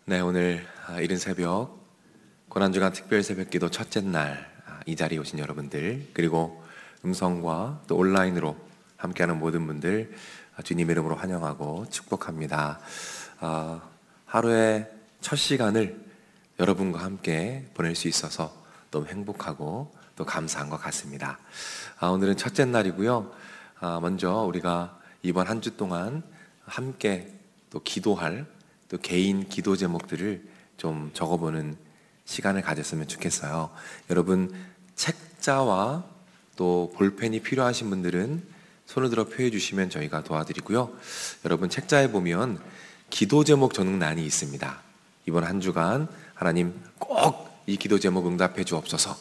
네, 오늘 이른 새벽 고난주간 특별 새벽기도 첫째 날 이 자리에 오신 여러분들, 그리고 음성과 또 온라인으로 함께하는 모든 분들 주님 이름으로 환영하고 축복합니다. 하루의 첫 시간을 여러분과 함께 보낼 수 있어서 너무 행복하고 또 감사한 것 같습니다. 오늘은 첫째 날이고요. 먼저 우리가 이번 한 주 동안 함께 또 기도할 또 개인 기도 제목들을 좀 적어보는 시간을 가졌으면 좋겠어요. 여러분, 책자와 또 볼펜이 필요하신 분들은 손을 들어 표해 주시면 저희가 도와드리고요. 여러분, 책자에 보면 기도 제목 적는란이 있습니다. 이번 한 주간 하나님 꼭 이 기도 제목 응답해 주옵소서.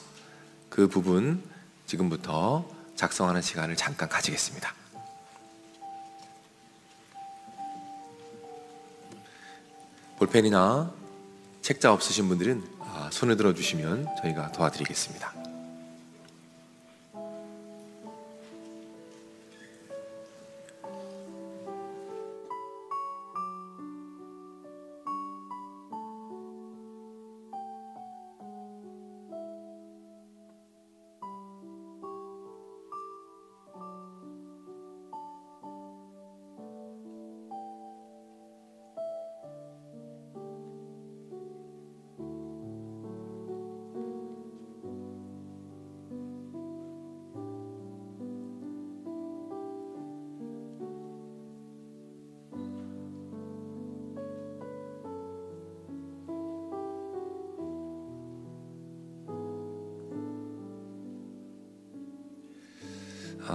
그 부분 지금부터 작성하는 시간을 잠깐 가지겠습니다. 볼펜이나 책자 없으신 분들은 손을 들어주시면 저희가 도와드리겠습니다.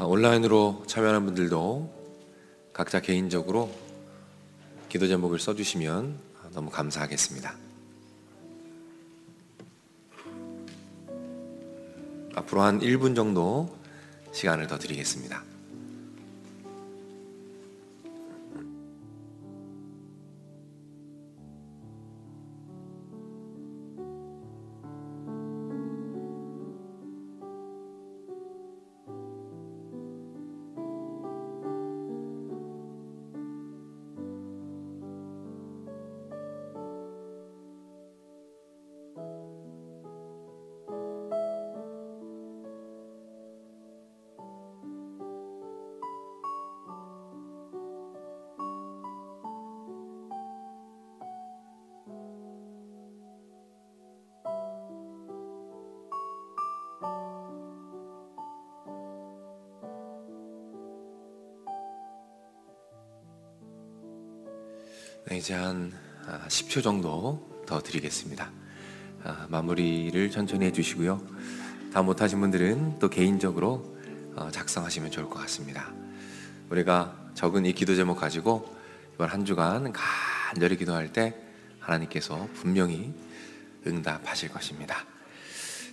온라인으로 참여하는 분들도 각자 개인적으로 기도 제목을 써주시면 너무 감사하겠습니다. 앞으로 한 1분 정도 시간을 더 드리겠습니다. 네, 이제 한 10초 정도 더 드리겠습니다. 마무리를 천천히 해주시고요. 다 못하신 분들은 또 개인적으로 작성하시면 좋을 것 같습니다. 우리가 적은 이 기도 제목 가지고 이번 한 주간 간절히 기도할 때 하나님께서 분명히 응답하실 것입니다.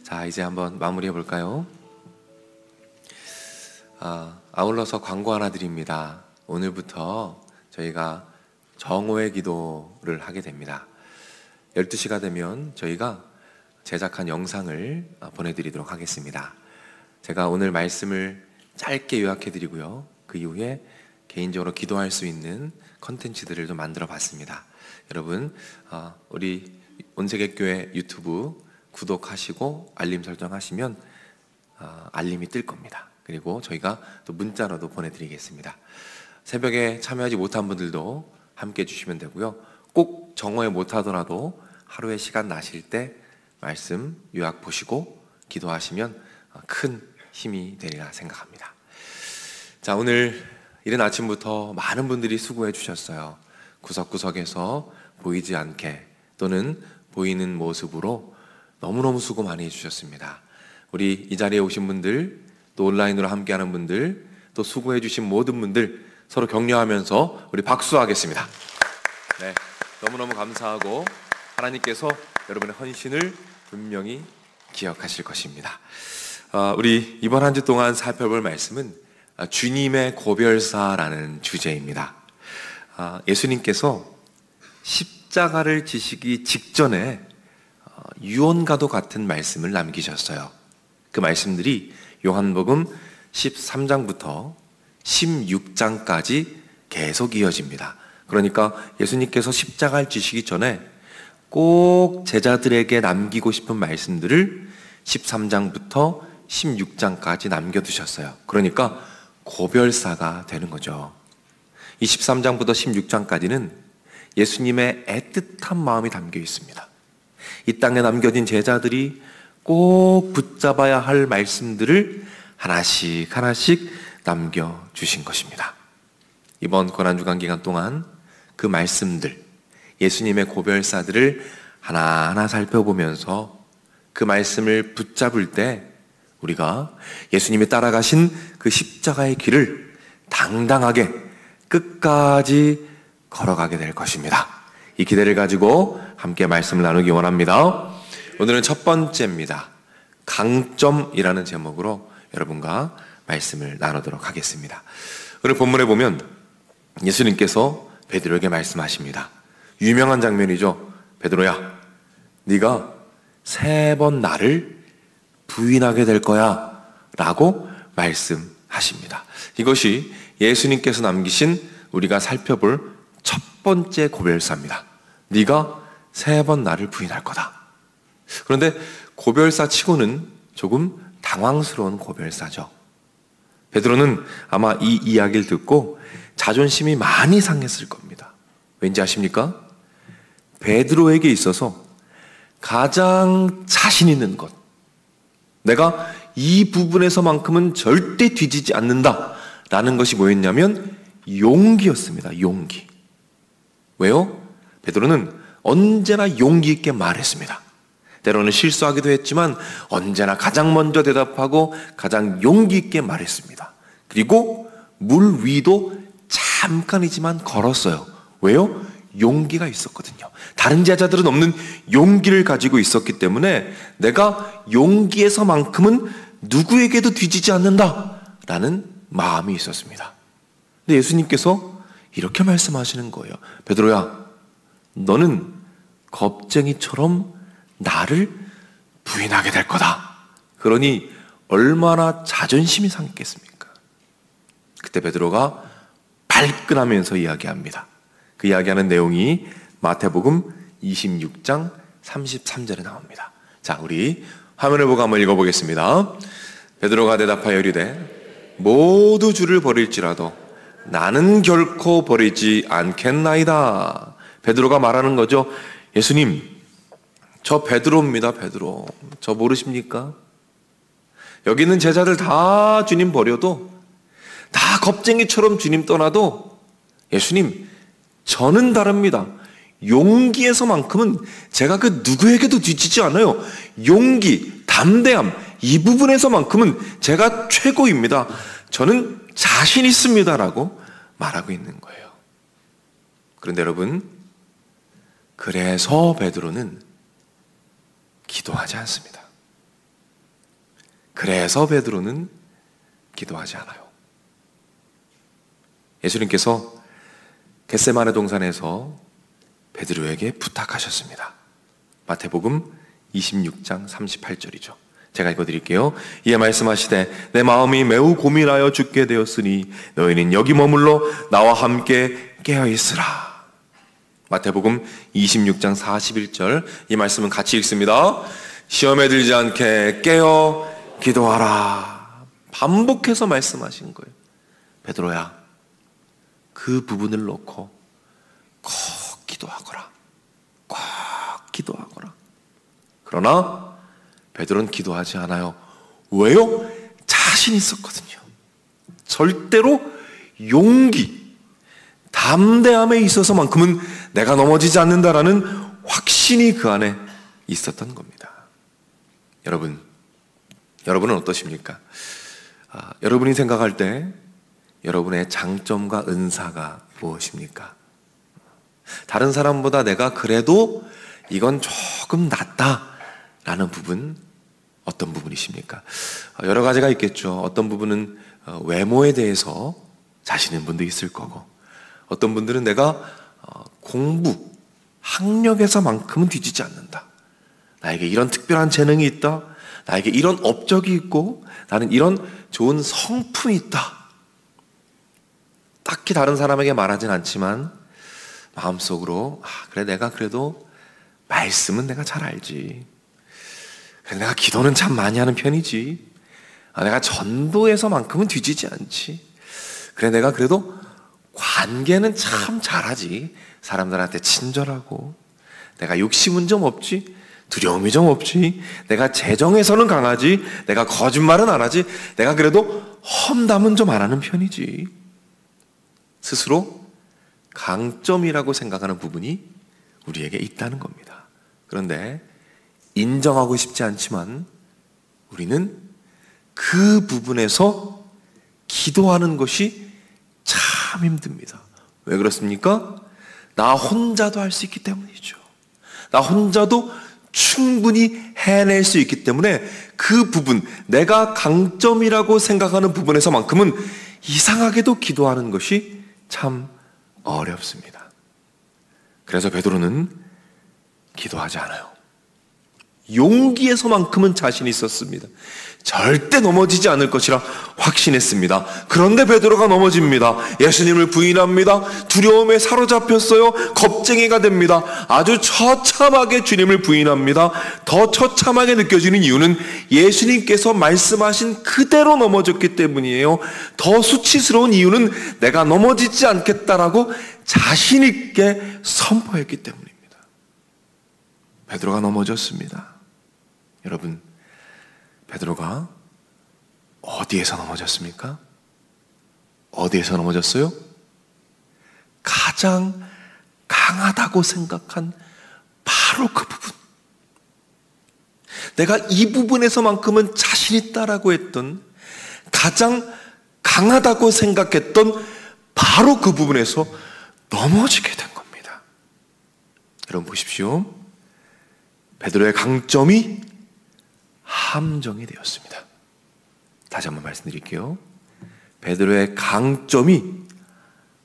자, 이제 한번 마무리해 볼까요? 아울러서 광고 하나 드립니다. 오늘부터 저희가 정오의 기도를 하게 됩니다. 12시가 되면 저희가 제작한 영상을 보내드리도록 하겠습니다. 제가 오늘 말씀을 짧게 요약해 드리고요. 그 이후에 개인적으로 기도할 수 있는 컨텐츠들을 좀 만들어 봤습니다. 여러분, 우리 온세계교회 유튜브 구독하시고 알림 설정하시면 알림이 뜰 겁니다. 그리고 저희가 또 문자로도 보내드리겠습니다. 새벽에 참여하지 못한 분들도 함께 해주시면 되고요. 꼭 정오에 못하더라도 하루에 시간 나실 때 말씀 요약 보시고 기도하시면 큰 힘이 되리라 생각합니다. 자, 오늘 이른 아침부터 많은 분들이 수고해 주셨어요. 구석구석에서 보이지 않게 또는 보이는 모습으로 너무너무 수고 많이 해주셨습니다. 우리 이 자리에 오신 분들, 또 온라인으로 함께하는 분들, 또 수고해 주신 모든 분들 서로 격려하면서 우리 박수하겠습니다. 네, 너무너무 감사하고 하나님께서 여러분의 헌신을 분명히 기억하실 것입니다. 우리 이번 한 주 동안 살펴볼 말씀은 주님의 고별사라는 주제입니다. 예수님께서 십자가를 지시기 직전에 유언과도 같은 말씀을 남기셨어요. 그 말씀들이 요한복음 13장부터 16장까지 계속 이어집니다. 그러니까 예수님께서 십자가를 지시기 전에 꼭 제자들에게 남기고 싶은 말씀들을 13장부터 16장까지 남겨두셨어요. 그러니까 고별사가 되는 거죠. 이 13장부터 16장까지는 예수님의 애틋한 마음이 담겨 있습니다. 이 땅에 남겨진 제자들이 꼭 붙잡아야 할 말씀들을 하나씩 하나씩 남겨주신 것입니다. 이번 고난주간 기간 동안 그 말씀들, 예수님의 고별사들을 하나하나 살펴보면서 그 말씀을 붙잡을 때 우리가 예수님이 따라가신 그 십자가의 길을 당당하게 끝까지 걸어가게 될 것입니다. 이 기대를 가지고 함께 말씀을 나누기 원합니다. 오늘은 첫 번째입니다. 강점이라는 제목으로 여러분과 말씀을 나누도록 하겠습니다. 오늘 본문에 보면 예수님께서 베드로에게 말씀하십니다. 유명한 장면이죠. 베드로야, 네가 3번 나를 부인하게 될 거야 라고 말씀하십니다. 이것이 예수님께서 남기신 우리가 살펴볼 첫 번째 고별사입니다. 네가 3번 나를 부인할 거다. 그런데 고별사 치고는 조금 당황스러운 고별사죠. 베드로는 아마 이 이야기를 듣고 자존심이 많이 상했을 겁니다. 왠지 아십니까? 베드로에게 있어서 가장 자신 있는 것, 내가 이 부분에서만큼은 절대 뒤지지 않는다 라는 것이 뭐였냐면 용기였습니다. 용기. 왜요? 베드로는 언제나 용기 있게 말했습니다. 때로는 실수하기도 했지만 언제나 가장 먼저 대답하고 가장 용기 있게 말했습니다. 그리고 물 위도 잠깐이지만 걸었어요. 왜요? 용기가 있었거든요. 다른 제자들은 없는 용기를 가지고 있었기 때문에 내가 용기에서만큼은 누구에게도 뒤지지 않는다 라는 마음이 있었습니다. 근데 예수님께서 이렇게 말씀하시는 거예요. 베드로야, 너는 겁쟁이처럼 나를 부인하게 될 거다. 그러니 얼마나 자존심이 상했겠습니까? 그때 베드로가 발끈하면서 이야기합니다. 그 이야기하는 내용이 마태복음 26장 33절에 나옵니다. 자, 우리 화면을 보고 한번 읽어보겠습니다. 베드로가 대답하여 이르되 모두 주를 버릴지라도 나는 결코 버리지 않겠나이다. 베드로가 말하는 거죠. 예수님, 저 베드로입니다. 베드로. 저 모르십니까? 여기 있는 제자들 다 주님 버려도, 다 겁쟁이처럼 주님 떠나도 예수님, 저는 다릅니다. 용기에서만큼은 제가 그 누구에게도 뒤지지 않아요. 용기, 담대함, 이 부분에서만큼은 제가 최고입니다. 저는 자신 있습니다 라고 말하고 있는 거예요. 그런데 여러분, 그래서 베드로는 기도하지 않습니다. 그래서 베드로는 기도하지 않아요. 예수님께서 겟세마네 동산에서 베드로에게 부탁하셨습니다. 마태복음 26장 38절이죠. 제가 읽어드릴게요. 이에 말씀하시되 내 마음이 매우 고민하여 죽게 되었으니 너희는 여기 머물러 나와 함께 깨어있으라. 마태복음 26장 41절, 이 말씀은 같이 읽습니다. 시험에 들지 않게 깨어 기도하라. 반복해서 말씀하신 거예요. 베드로야, 그 부분을 놓고 꼭 기도하거라. 꼭 기도하거라. 그러나 베드로는 기도하지 않아요. 왜요? 자신 있었거든요. 절대로 용기, 담대함에 있어서만큼은 내가 넘어지지 않는다라는 확신이 그 안에 있었던 겁니다. 여러분은 어떠십니까? 여러분이 생각할 때 여러분의 장점과 은사가 무엇입니까? 다른 사람보다 내가 그래도 이건 조금 낫다라는 부분, 어떤 부분이십니까? 여러 가지가 있겠죠. 어떤 부분은 외모에 대해서 자신 있는 분도 있을 거고, 어떤 분들은 내가 공부, 학력에서만큼은 뒤지지 않는다. 나에게 이런 특별한 재능이 있다. 나에게 이런 업적이 있고 나는 이런 좋은 성품이 있다. 딱히 다른 사람에게 말하진 않지만 마음속으로 그래 내가 그래도 말씀은 내가 잘 알지. 그래, 내가 기도는 참 많이 하는 편이지. 내가 전도에서만큼은 뒤지지 않지. 그래, 내가 그래도 관계는 참 잘하지. 사람들한테 친절하고. 내가 욕심은 좀 없지. 두려움이 좀 없지. 내가 재정에서는 강하지. 내가 거짓말은 안 하지. 내가 그래도 험담은 좀 안 하는 편이지. 스스로 강점이라고 생각하는 부분이 우리에게 있다는 겁니다. 그런데 인정하고 싶지 않지만 우리는 그 부분에서 기도하는 것이 참 힘듭니다. 왜 그렇습니까? 나 혼자도 할 수 있기 때문이죠. 나 혼자도 충분히 해낼 수 있기 때문에 그 부분, 내가 강점이라고 생각하는 부분에서만큼은 이상하게도 기도하는 것이 참 어렵습니다. 그래서 베드로는 기도하지 않아요. 용기에서만큼은 자신이 있었습니다. 절대 넘어지지 않을 것이라 확신했습니다. 그런데 베드로가 넘어집니다. 예수님을 부인합니다. 두려움에 사로잡혔어요. 겁쟁이가 됩니다. 아주 처참하게 주님을 부인합니다. 더 처참하게 느껴지는 이유는 예수님께서 말씀하신 그대로 넘어졌기 때문이에요. 더 수치스러운 이유는 내가 넘어지지 않겠다라고 자신 있게 선포했기 때문입니다. 베드로가 넘어졌습니다. 여러분, 베드로가 어디에서 넘어졌습니까? 어디에서 넘어졌어요? 가장 강하다고 생각한 바로 그 부분. 내가 이 부분에서만큼은 자신 있다라고 했던, 가장 강하다고 생각했던 바로 그 부분에서 넘어지게 된 겁니다. 여러분 보십시오. 베드로의 강점이 함정이 되었습니다. 다시 한번 말씀드릴게요. 베드로의 강점이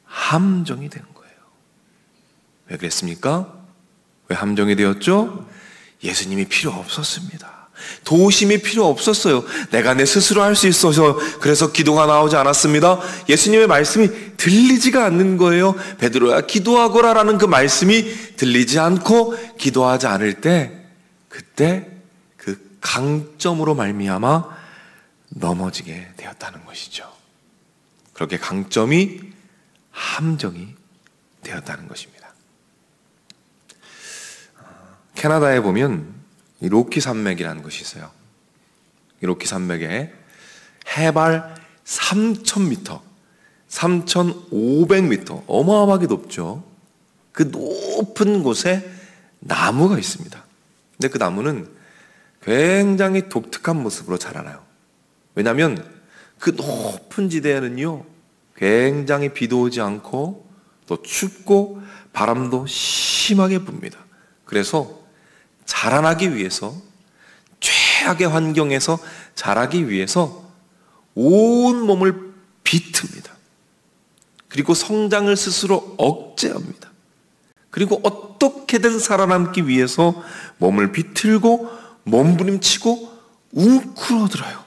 함정이 된 거예요. 왜 그랬습니까? 왜 함정이 되었죠? 예수님이 필요 없었습니다. 도우심이 필요 없었어요. 내가 내 스스로 할 수 있어서 그래서 기도가 나오지 않았습니다. 예수님의 말씀이 들리지가 않는 거예요. 베드로야 기도하거라 라는 그 말씀이 들리지 않고 기도하지 않을 때, 그때 그 강점으로 말미암아 넘어지게 되었다는 것이죠. 그렇게 강점이 함정이 되었다는 것입니다. 캐나다에 보면 이 로키 산맥이라는 것이 있어요. 이 로키 산맥에 해발 3,000m, 3,500m, 어마어마하게 높죠. 그 높은 곳에 나무가 있습니다. 근데 그 나무는 굉장히 독특한 모습으로 자라나요. 왜냐하면 그 높은 지대에는요, 굉장히 비도 오지 않고 또 춥고 바람도 심하게 붑니다. 그래서 자라나기 위해서, 최악의 환경에서 자라기 위해서 온 몸을 비틉니다. 그리고 성장을 스스로 억제합니다. 그리고 어떻게든 살아남기 위해서 몸을 비틀고 몸부림치고 웅크러들어요.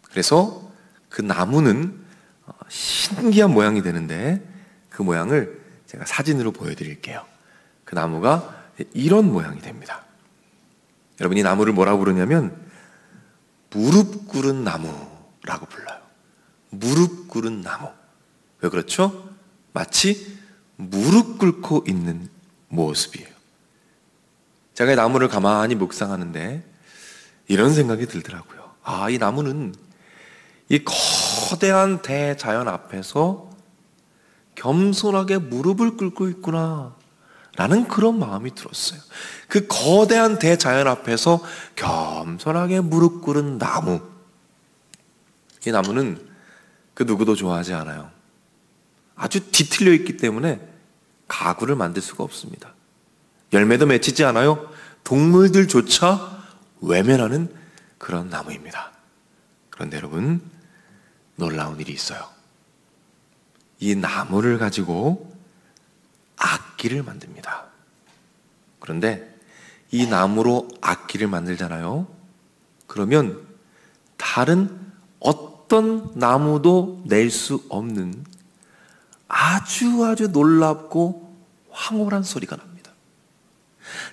그래서 그 나무는 신기한 모양이 되는데 그 모양을 제가 사진으로 보여드릴게요. 그 나무가 이런 모양이 됩니다. 여러분, 이 나무를 뭐라고 부르냐면 무릎 꿇은 나무라고 불러요. 무릎 꿇은 나무. 왜 그렇죠? 마치 무릎 꿇고 있는 모습이에요. 제가 이 나무를 가만히 묵상하는데 이런 생각이 들더라고요. 아, 이 나무는 이 거대한 대자연 앞에서 겸손하게 무릎을 꿇고 있구나 라는 그런 마음이 들었어요. 그 거대한 대자연 앞에서 겸손하게 무릎 꿇은 나무. 이 나무는 그 누구도 좋아하지 않아요. 아주 뒤틀려 있기 때문에 가구를 만들 수가 없습니다. 열매도 맺히지 않아요. 동물들조차 외면하는 그런 나무입니다. 그런데 여러분, 놀라운 일이 있어요. 이 나무를 가지고 악기를 만듭니다. 그런데 이 나무로 악기를 만들잖아요. 그러면 다른 어떤 나무도 낼 수 없는 아주 놀랍고 황홀한 소리가 납니다.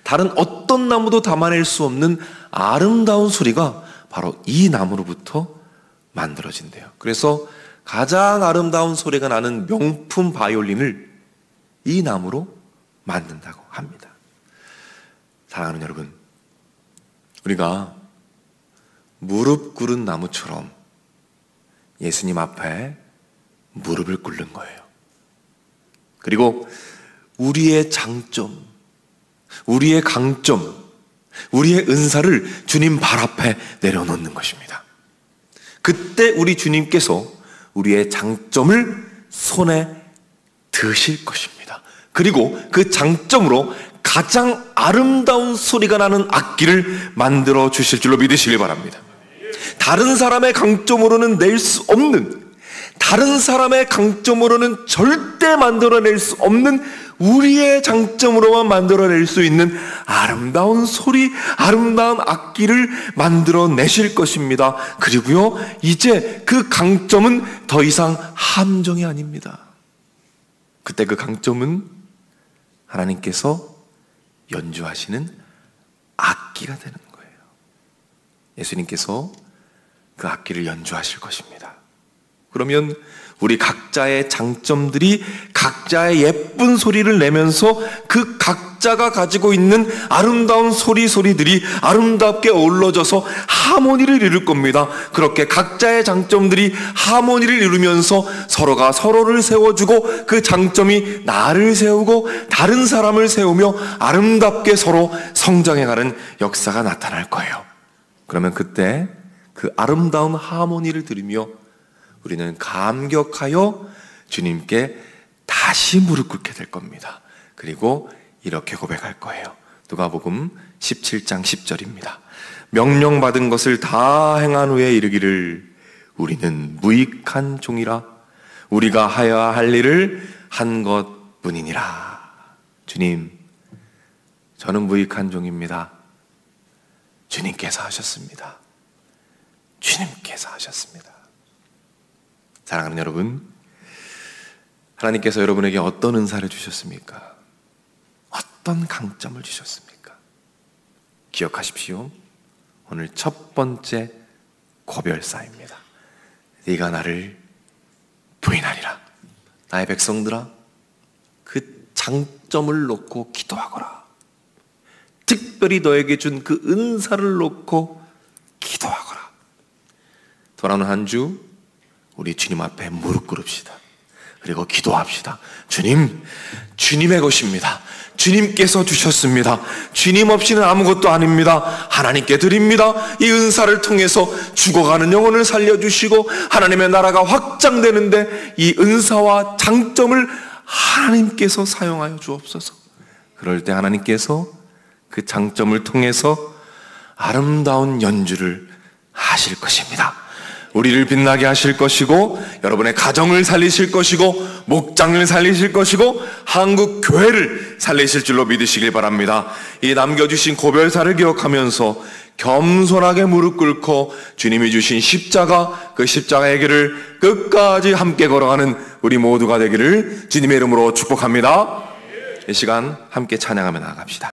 다른 어떤 나무도 담아낼 수 없는 아름다운 소리가 바로 이 나무로부터 만들어진대요. 그래서 가장 아름다운 소리가 나는 명품 바이올린을 이 나무로 만든다고 합니다. 사랑하는 여러분, 우리가 무릎 꿇은 나무처럼 예수님 앞에 무릎을 꿇는 거예요. 그리고 우리의 장점, 우리의 강점, 우리의 은사를 주님 발 앞에 내려놓는 것입니다. 그때 우리 주님께서 우리의 장점을 손에 드실 것입니다. 그리고 그 장점으로 가장 아름다운 소리가 나는 악기를 만들어 주실 줄로 믿으시길 바랍니다. 다른 사람의 강점으로는 낼 수 없는, 다른 사람의 강점으로는 절대 만들어낼 수 없는 우리의 장점으로만 만들어낼 수 있는 아름다운 소리, 아름다운 악기를 만들어내실 것입니다. 그리고요, 이제 그 강점은 더 이상 함정이 아닙니다. 그때 그 강점은 하나님께서 연주하시는 악기가 되는 거예요. 예수님께서 그 악기를 연주하실 것입니다. 그러면 우리 각자의 장점들이 각자의 예쁜 소리를 내면서 그 각자가 가지고 있는 아름다운 소리들이 아름답게 어우러져서 하모니를 이룰 겁니다. 그렇게 각자의 장점들이 하모니를 이루면서 서로가 서로를 세워주고 그 장점이 나를 세우고 다른 사람을 세우며 아름답게 서로 성장해가는 역사가 나타날 거예요. 그러면 그때 그 아름다운 하모니를 들으며 우리는 감격하여 주님께 다시 무릎 꿇게 될 겁니다. 그리고 이렇게 고백할 거예요. 누가복음 17장 10절입니다. 명령받은 것을 다 행한 후에 이르기를 우리는 무익한 종이라 우리가 하여야 할 일을 한 것뿐이니라. 주님, 저는 무익한 종입니다. 주님께서 하셨습니다. 주님께서 하셨습니다. 사랑하는 여러분, 하나님께서 여러분에게 어떤 은사를 주셨습니까? 어떤 강점을 주셨습니까? 기억하십시오. 오늘 첫 번째 고별사입니다. 네가 나를 부인하리라. 나의 백성들아, 그 장점을 놓고 기도하거라. 특별히 너에게 준 그 은사를 놓고 기도하거라. 돌아오는 한 주 우리 주님 앞에 무릎 꿇읍시다. 그리고 기도합시다. 주님, 주님의 것입니다. 주님께서 주셨습니다. 주님 없이는 아무것도 아닙니다. 하나님께 드립니다. 이 은사를 통해서 죽어가는 영혼을 살려주시고 하나님의 나라가 확장되는데 이 은사와 장점을 하나님께서 사용하여 주옵소서. 그럴 때 하나님께서 그 장점을 통해서 아름다운 연주를 하실 것입니다. 우리를 빛나게 하실 것이고 여러분의 가정을 살리실 것이고 목장을 살리실 것이고 한국 교회를 살리실 줄로 믿으시길 바랍니다. 이 남겨주신 고별사를 기억하면서 겸손하게 무릎 꿇고 주님이 주신 십자가, 그 십자가의 길을 끝까지 함께 걸어가는 우리 모두가 되기를 주님의 이름으로 축복합니다. 이 시간 함께 찬양하며 나아갑시다.